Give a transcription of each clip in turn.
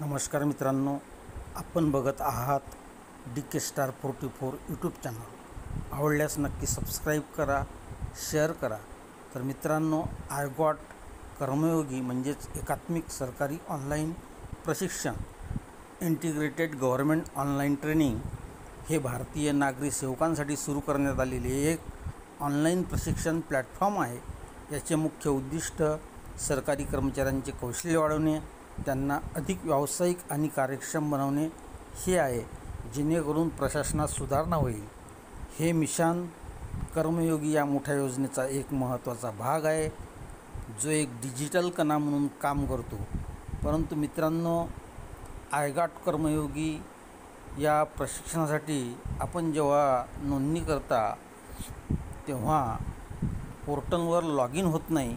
नमस्कार मित्रांनो, आपण बघत आहात DK Star 44 यूट्यूब चॅनल। आवडल्यास नक्की सबस्क्राईब करा, शेअर करा। तर मित्रांनो, आय गॉट कर्मयोगी म्हणजेच एकात्मिक सरकारी ऑनलाईन प्रशिक्षण इंटिग्रेटेड गव्हर्नमेंट ऑनलाईन ट्रेनिंग हे भारतीय नागरी सेवकांसाठी सुरू करण्यात आलेले एक ऑनलाईन प्रशिक्षण प्लॅटफॉर्म आहे। याचे मुख्य उद्दिष्ट सरकारी कर्मचाऱ्यांचे कौशल्य वाढवणे, त्यांना अधिक व्यावसायिक आणि कार्यक्षम बनवणे हे आहे, जेणेकरून प्रशासनात सुधारणा होईल। हे मिशन कर्मयोगी या मोठ्या योजनेचा एक महत्त्वाचा भाग आहे, जो एक डिजिटल कणा म्हणून काम करतो। परंतु मित्रांनो, आय गॉट कर्मयोगी या प्रशिक्षणासाठी आपण जेव्हा नोंदणी करता तेव्हा पोर्टलवर लॉग इन होत नाही।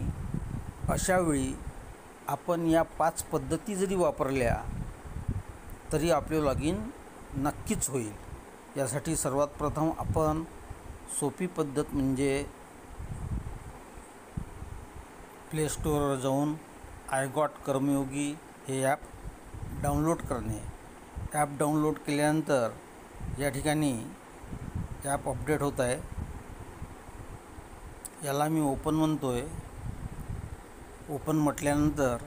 अशावेळी आपण या 5 पद्धती जरी वापरल्या तरी आपले लॉग इन नक्कीच होईल। यासाठी सर्वात प्रथम आपण सोपी पद्धत म्हणजे प्ले स्टोअरवर जाऊन आय गॉट कर्मयोगी हे ॲप डाउनलोड करणे। ॲप डाउनलोड केल्यानंतर या ठिकाणी ॲप अपडेट होत आहे, याला मी ओपन म्हणतो आहे। ओपन म्हटल्यानंतर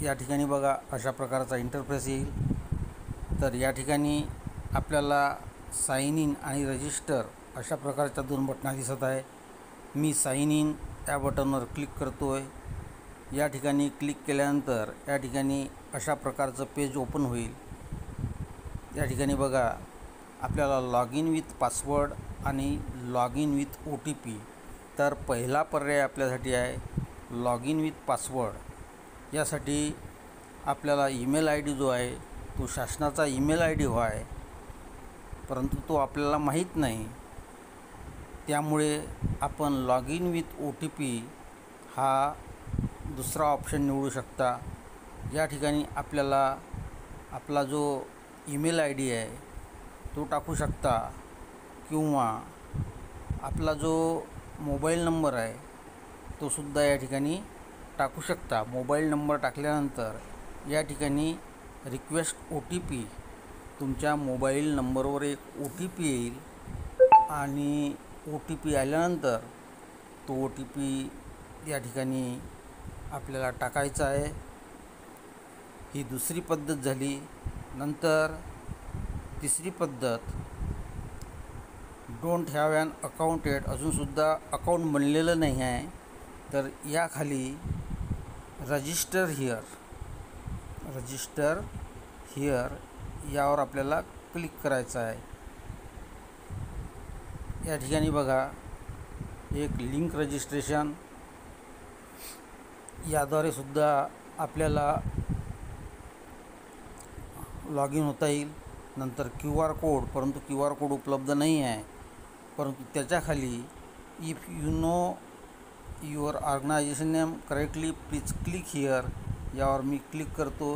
या ठिकाणी बघा अशा प्रकारचा इंटरफेस येईल। तर या ठिकाणी आपल्याला साइन इन आणि रजिस्टर अशा प्रकारच्या 2 बटना दिसत आहे। मी साइन इन या बटनवर क्लिक करतो आहे। या ठिकाणी क्लिक केल्यानंतर या ठिकाणी अशा प्रकारचं पेज ओपन होईल। या ठिकाणी बघा आपल्याला लॉग इन विथ पासवर्ड आणि लॉग इन विथ OTP। तर पहिला पर्याय आपल्यासाठी आहे लॉग इन विथ पासवर्ड। यासाठी आपल्याला ईमेल ID जो आहे तो शासनाचा ईमेल ID आहे, परंतु तो आपल्याला माहीत नाही। त्यामुळे आपण लॉग इन विथ OTP हा दुसरा ऑप्शन निवडू शकता। या ठिकाणी आपल्याला आपला जो ईमेल ID आहे तो टाकू शकता, किंवा आपला जो मोबाईल नंबर आहे तो सुद्धा या ठिकाणी टाकू शकता। मोबाईल नंबर टाकल्यानंतर या ठिकाणी रिक्वेस्ट OTP, तुमच्या मोबाईल नंबरवर एक OTP येईल आणि OTP आल्यानंतर तो OTP या ठिकाणी आपल्याला टाकायचा आहे। ही दुसरी पद्धत झाली। नंतर तिसरी पद्धत don't have an account yet, अजूनसुद्धा अकाउंट बनलेलं नाही आहे, तर याखाली रजिस्टर हिअर यावर आपल्याला क्लिक करायचं आहे। या ठिकाणी बघा एक लिंक रजिस्ट्रेशन, याद्वारे सुद्धा आपल्याला लॉग इन होता येईल। नंतर QR कोड, परंतु QR कोड उपलब्ध नाही आहे, परंतु त्याच्याखाली if you know your organisation name correctly please click here यावर मी क्लिक करतो।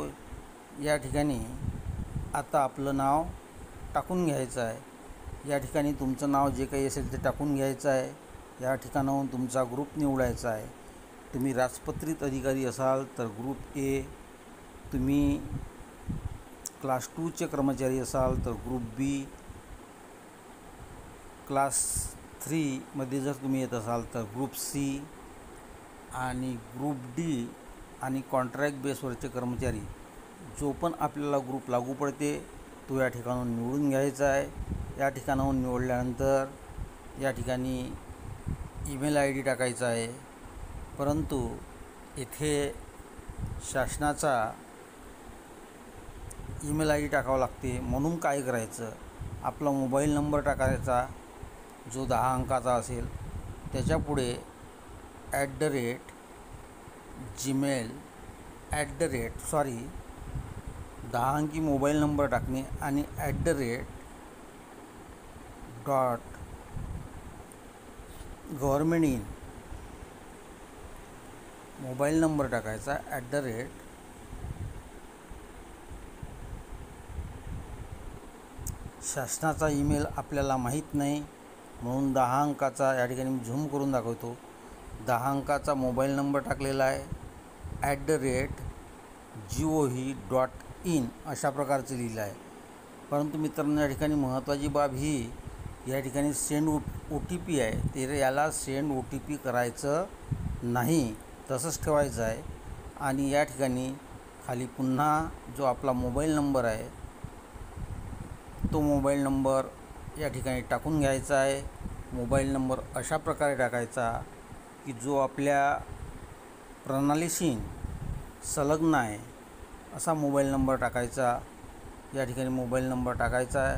या ठिकाणी आता आपलं नाव टाकून घ्यायचं आहे। या ठिकाणी तुमचं नाव जे काही असेल ते टाकून घ्यायचं आहे। या ठिकाणाहून तुमचा ग्रुप निवडायचा आहे। तुम्ही राजपत्रित अधिकारी असाल तर ग्रुप A, तुम्ही क्लास 2चे कर्मचारी असाल तर ग्रुप B, क्लास 3मध्ये जर तुम्ही येत असाल तर ग्रुप C, आणि ग्रुप D आणि कॉन्ट्रॅक्ट बेसवरचे कर्मचारी जो पण आपल्याला ग्रुप लागू पडते तो या ठिकाणाहून निवडून घ्यायचा आहे। या ठिकाणाहून निवडल्यानंतर या ठिकाणी ईमेल ID टाकायचा आहे, परंतु इथे शासनाचा ईमेल ID टाकावा लागते। म्हणून काय करायचं, आपला मोबाईल नंबर टाकायचा जो 10 अंकाचा असेल, त्याच्यापुढे @gmail 10 अंकी मोबाईल नंबर टाकणे आणि @government मोबाईल नंबर टाकायचा शासनाचा ईमेल आपल्याला माहीत नाही, म्हणून 10 अंकाचा या ठिकाणी मी झूम करून दाखवतो। 10 अंकाचा मोबाईल नंबर टाकलेला आहे @gov.in इन अशा प्रकारचं लिहिलं आहे. परंतु मित्रांनो, या ठिकाणी महत्त्वाची बाब ही या ठिकाणी सेंड OTP आहे, ते याला सेंड OTP करायचं नाही, तसंच ठेवायचं आहे. आणि या ठिकाणी खाली पुन्हा जो आपला मोबाईल नंबर आहे तो मोबाईल नंबर या ठिकाणी टाकून घ्यायचा आहे. मोबाईल नंबर अशा प्रकारे टाकायचा की जो आपल्या प्रणालीशी संलग्न आहे असा मोबाईल नंबर टाकायचा. या ठिकाणी मोबाईल नंबर टाकायचा आहे.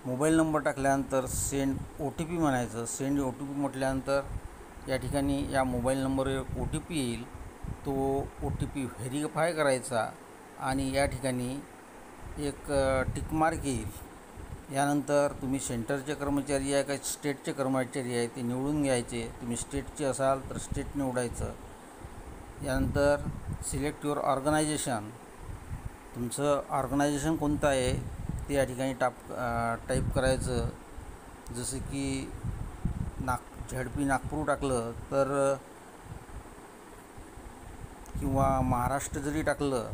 मोबाईल नंबर टाकल्यानंतर सेंड OTP म्हणायचं. सेंड OTP म्हटल्यानंतर या ठिकाणी या मोबाईल नंबरवर OTP येईल. तो OTP व्हेरीफाय करायचा आणि या ठिकाणी एक टिकमार्क येईल. यानंतर तुम्ही सेंटरचे कर्मचारी आहे का स्टेटचे कर्मचारी आहे ते निवडून घ्यायचे. तुम्ही स्टेटचे असाल तर स्टेट निवडायचं. यानंतर सिलेक्ट युअर ऑर्गनायझेशन, तुमचं ऑर्गनायझेशन कोणतं आहे ते या ठिकाणी टाईप करायचं. जसं की झेडपी नागपूर टाकलं तर किंवा महाराष्ट्र जरी टाकलं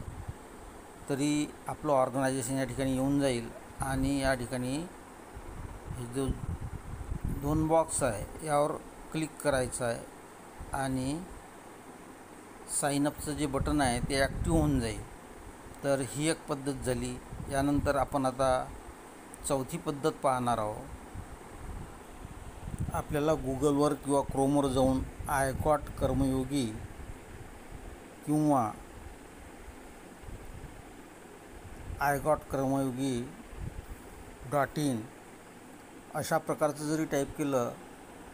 तरी आपलं ऑर्गनायझेशन या ठिकाणी येऊन जाईल. आणि या ठिकाणी हे जो 2 बॉक्स आहे यावर क्लिक करायचं आहे आणि साईनअपचं जे बटन आहे ते ॲक्टिव्ह होऊन जाईल. तर ही एक पद्धत झाली. यानंतर आपण आता चौथी पद्धत पाहणार आहोत. आपल्याला गुगलवर किंवा क्रोमवर जाऊन आयकॉट कर्मयोगी किंवा iGotKarmayogi.in अशा प्रकारचं जरी टाईप केलं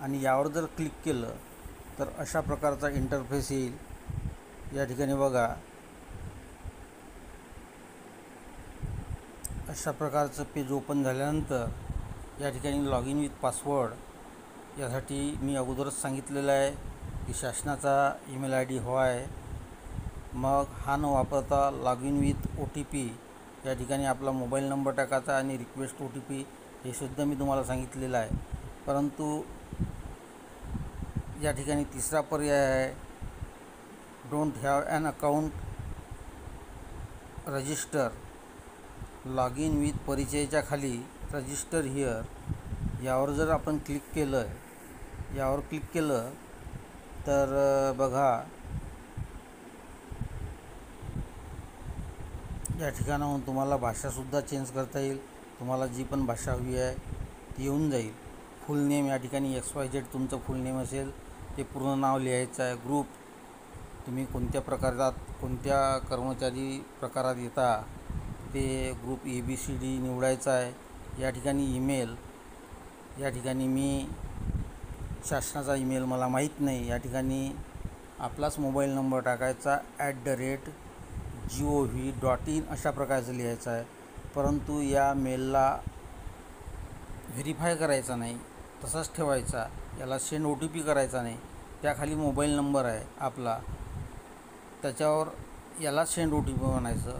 आणि यावर जर क्लिक केलं तर अशा प्रकारचा इंटरफेस येईल. या ठिकाणी बघा, अशा प्रकारचं पेज ओपन झाल्यानंतर या ठिकाणी लॉग इन विथ पासवर्ड यासाठी मी अगोदरच सांगितलेलं आहे की शासनाचा ईमेल ID हवा आहे. मग हा न वापरता लॉग इन विथ OTP या ठिकाणी आपला मोबाईल नंबर टाकायचा आणि रिक्वेस्ट OTP हे सुद्धा मी तुम्हाला सांगितलेलं आहे. परंतु या ठिकाणी तिसरा पर्याय आहे, don't have an account register. Log in with परिचयाच्या खाली रजिस्टर हिअर यावर जर आपण क्लिक केलं तर बघा, या ठिकाणाहून तुम्हाला भाषासुद्धा चेंज करता येईल. तुम्हाला जी पण भाषा हवी आहे ती येऊन जाईल. फुल नेम या ठिकाणी XYZ तुमचं फुल नेम असेल ते पूर्ण नाव लिहायचं आहे. ग्रुप तुम्ही कोणत्या कर्मचारी प्रकारात येता ते ग्रुप ABCD निवडायचा आहे. या ठिकाणी ईमेल, या ठिकाणी मी शासनाचा ईमेल मला माहीत नाही, या ठिकाणी आपलाच मोबाईल नंबर टाकायचा @gov.in अशा प्रकारचं लिहायचं आहे. परंतु या मेलला व्हेरीफाय करायचा नाही, तसाच ठेवायचा. याला सेंड OTP करायचा नाही. त्याखाली मोबाईल नंबर आहे आपला, त्याच्यावर याला सेंड OTP म्हणायचं.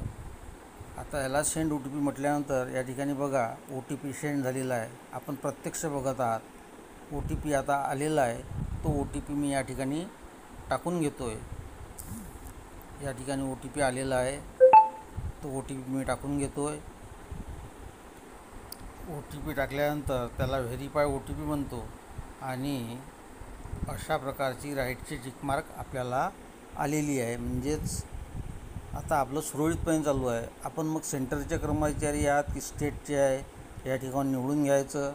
आता याला सेंड OTP म्हटल्यानंतर या ठिकाणी बघा OTP सेंड झालेला आहे. आपण प्रत्यक्ष बघत आहात. OTP आता आलेला आहे. तो OTP मी या ठिकाणी टाकून घेतो आहे. या ठिकाणी OTP आलेला आहे. तो OTP मी टाकून घेतो आहे. OTP टाकल्यानंतर त्याला व्हेरीफाय OTP म्हणतो आणि अशा प्रकारची राईटची टिकमार्क आपल्याला आलेली आहे. म्हणजेच आता आपलं सुरळीतपणे चालू आहे. आपण मग सेंटरचे कर्मचारी आहात की स्टेटचे आहे या ठिकाणी निवडून घ्यायचं.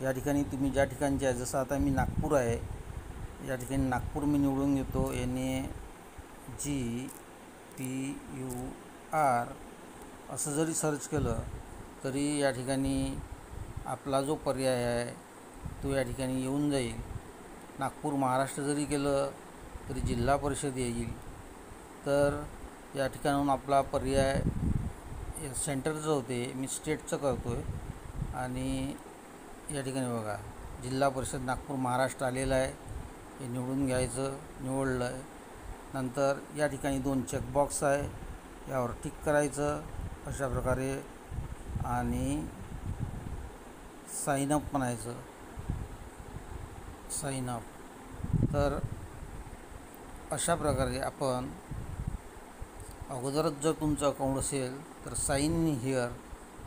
या ठिकाणी तुम्ही ज्या ठिकाणचे आहे, जसं आता मी नागपूर आहे, या ठिकाणी नागपूर मी निवडून घेतो. NAGPUR असं जरी सर्च केलं तरी या ठिकाणी आपला जो पर्याय आहे तो या ठिकाणी येऊन जाईल. नागपूर महाराष्ट्र जरी केलं तरी जिल्हा परिषद येईल. तर या ठिकाणाहून आपला पर्याय सेंटरचं होते, मी स्टेटचं करतो आहे. आणि या ठिकाणी बघा जिल्हा परिषद नागपूर महाराष्ट्र आलेलं आहे. हे निवडून घ्यायचं. निवडलं आहे. नंतर या ठिकाणी 2 चेकबॉक्स आहे, यावर टिक करायचं अशा प्रकारे आणि साईनअप म्हणायचं. साईनअप. तर अशा प्रकारे आपण अगोदरच जर तुमचं अकाउंट असेल तर साइन इन हिअर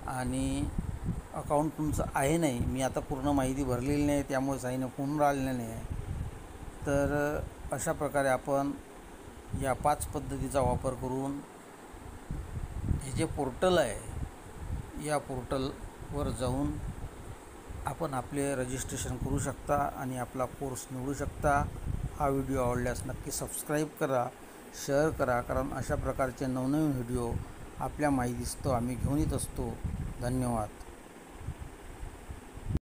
आणि अकाउंट तुमचं आहे नाही, मी आता पूर्ण माहिती भरलेली नाही त्यामुळे साइन अप होऊन राहिलेलं नाही आहे, तर अशा प्रकारे आपण या 5 पद्धतीचा वापर करून हे जे पोर्टल आहे या पोर्टलवर जाऊन आपण आपले रजिस्ट्रेशन करू शकता आणि आपला कोर्स निवडू शकता. हा व्हिडिओ आवडल्यास नक्की सबस्क्राईब करा, शेअर करा, कारण अशा प्रकारचे नवनवीन व्हिडिओ आपल्या माहितीस्तव आम्ही घेऊन येत असतो. धन्यवाद.